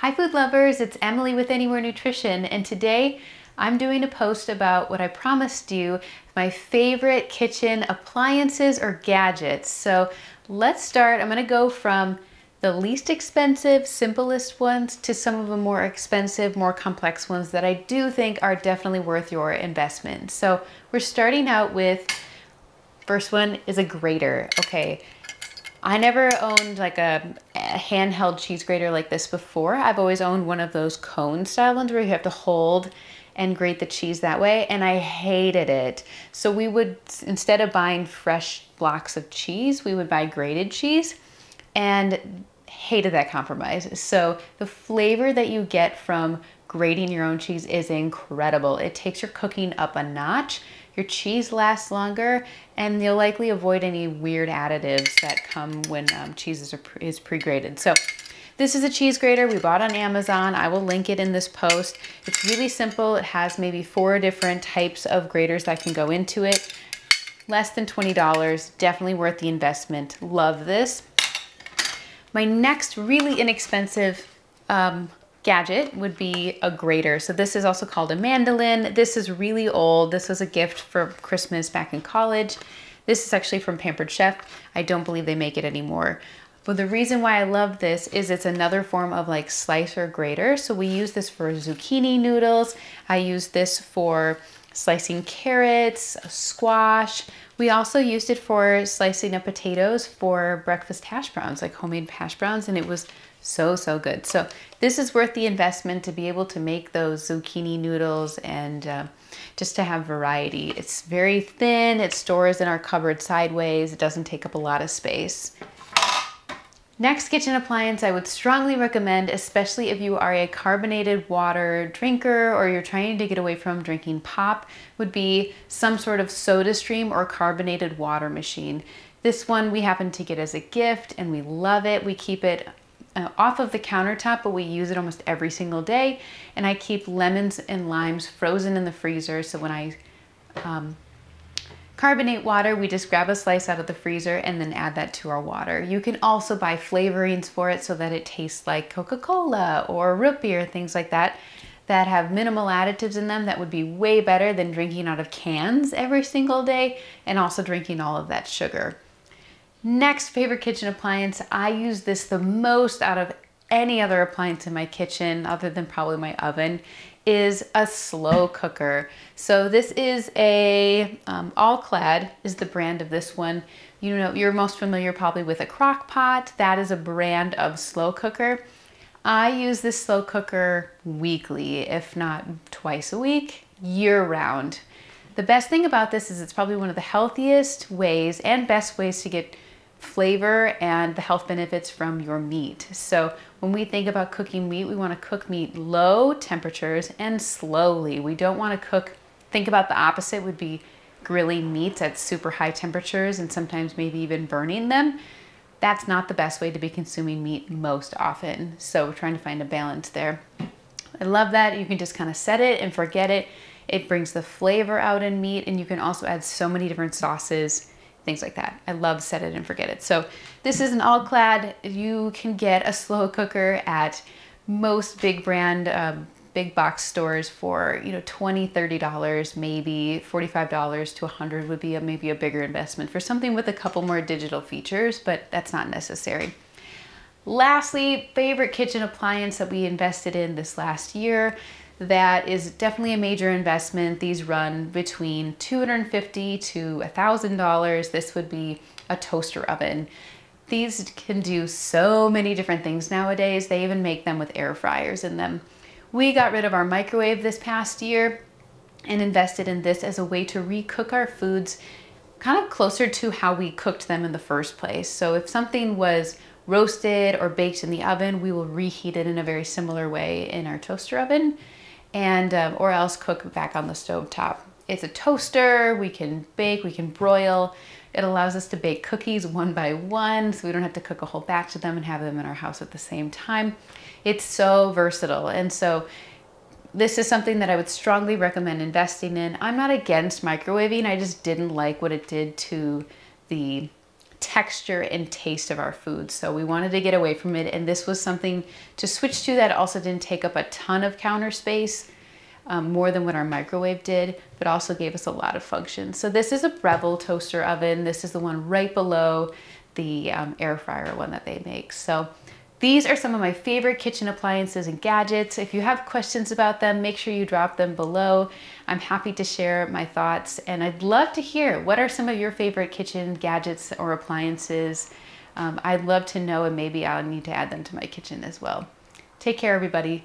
Hi food lovers, it's Emily with Anywhere Nutrition, and today I'm doing a post about what I promised you, my favorite kitchen appliances or gadgets. So let's start. I'm gonna go from the least expensive, simplest ones to some of the more expensive, more complex ones that I do think are definitely worth your investment. So we're starting out with, first one is a grater. Okay. I never owned like a handheld cheese grater like this before. I've always owned one of those cone style ones where you have to hold and grate the cheese that way, and I hated it. So we would, instead of buying fresh blocks of cheese, we would buy grated cheese, and hated that compromise. So the flavor that you get from grating your own cheese is incredible. It takes your cooking up a notch. Your cheese lasts longer, and you'll likely avoid any weird additives that come when cheese is pre-grated. So this is a cheese grater we bought on Amazon. I will link it in this post. It's really simple. It has maybe 4 different types of graters that can go into it. Less than $20, definitely worth the investment. Love this. My next really inexpensive gadget would be a grater. So this is also called a mandolin. This is really old. This was a gift for Christmas back in college. This is actually from Pampered Chef. I don't believe they make it anymore. But the reason why I love this is it's another form of like slicer grater. So we use this for zucchini noodles. I use this for slicing carrots, squash. We also used it for slicing up potatoes for breakfast hash browns, like homemade hash browns, and it was so good. So this is worth the investment to be able to make those zucchini noodles and just to have variety. It's very thin, it stores in our cupboard sideways, it doesn't take up a lot of space. Next kitchen appliance I would strongly recommend, especially if you are a carbonated water drinker or you're trying to get away from drinking pop, would be some sort of SodaStream or carbonated water machine. This one we happen to get as a gift and we love it. We keep it off of the countertop, but we use it almost every single day. And I keep lemons and limes frozen in the freezer. So when I carbonate water, we just grab a slice out of the freezer and then add that to our water. You can also buy flavorings for it so that it tastes like Coca-Cola or root beer, things like that, that have minimal additives in them that would be way better than drinking out of cans every single day and also drinking all of that sugar. Next favorite kitchen appliance, I use this the most out of any other appliance in my kitchen other than probably my oven, is a slow cooker. So this is a All-Clad is the brand of this one. You know, you're most familiar probably with a crock pot. That is a brand of slow cooker. I use this slow cooker weekly, if not twice a week, year round. The best thing about this is it's probably one of the healthiest ways and best ways to get flavor and the health benefits from your meat. So when we think about cooking meat, we want to cook meat low temperatures and slowly. We don't want to think about the opposite would be grilling meats at super high temperatures and sometimes maybe even burning them. That's not the best way to be consuming meat most often. So we're trying to find a balance there. I love that. You can just kind of set it and forget it. It brings the flavor out in meat, and you can also add so many different sauces, things like that. I love set it and forget it. So this is an All-Clad. You can get a slow cooker at most big brand, big box stores for, you know, $20, $30, maybe $45 to $100 would be maybe a bigger investment for something with a couple more digital features, but that's not necessary. Lastly, favorite kitchen appliance that we invested in this last year, that is definitely a major investment. These run between $250 to $1,000. This would be a toaster oven. These can do so many different things nowadays. They even make them with air fryers in them. We got rid of our microwave this past year and invested in this as a way to recook our foods kind of closer to how we cooked them in the first place. So if something was roasted or baked in the oven, we will reheat it in a very similar way in our toaster oven, and or else cook back on the stove top. It's a toaster, we can bake, we can broil. It allows us to bake cookies one by one, so we don't have to cook a whole batch of them and have them in our house at the same time. It's so versatile, and so this is something that I would strongly recommend investing in. I'm not against microwaving, I just didn't like what it did to the texture and taste of our food. So we wanted to get away from it, and this was something to switch to that also didn't take up a ton of counter space, more than what our microwave did, but also gave us a lot of functions. So this is a Breville toaster oven. This is the one right below the air fryer one that they make. So these are some of my favorite kitchen appliances and gadgets. If you have questions about them, make sure you drop them below. I'm happy to share my thoughts, and I'd love to hear what are some of your favorite kitchen gadgets or appliances. I'd love to know, and maybe I'll need to add them to my kitchen as well. Take care, everybody.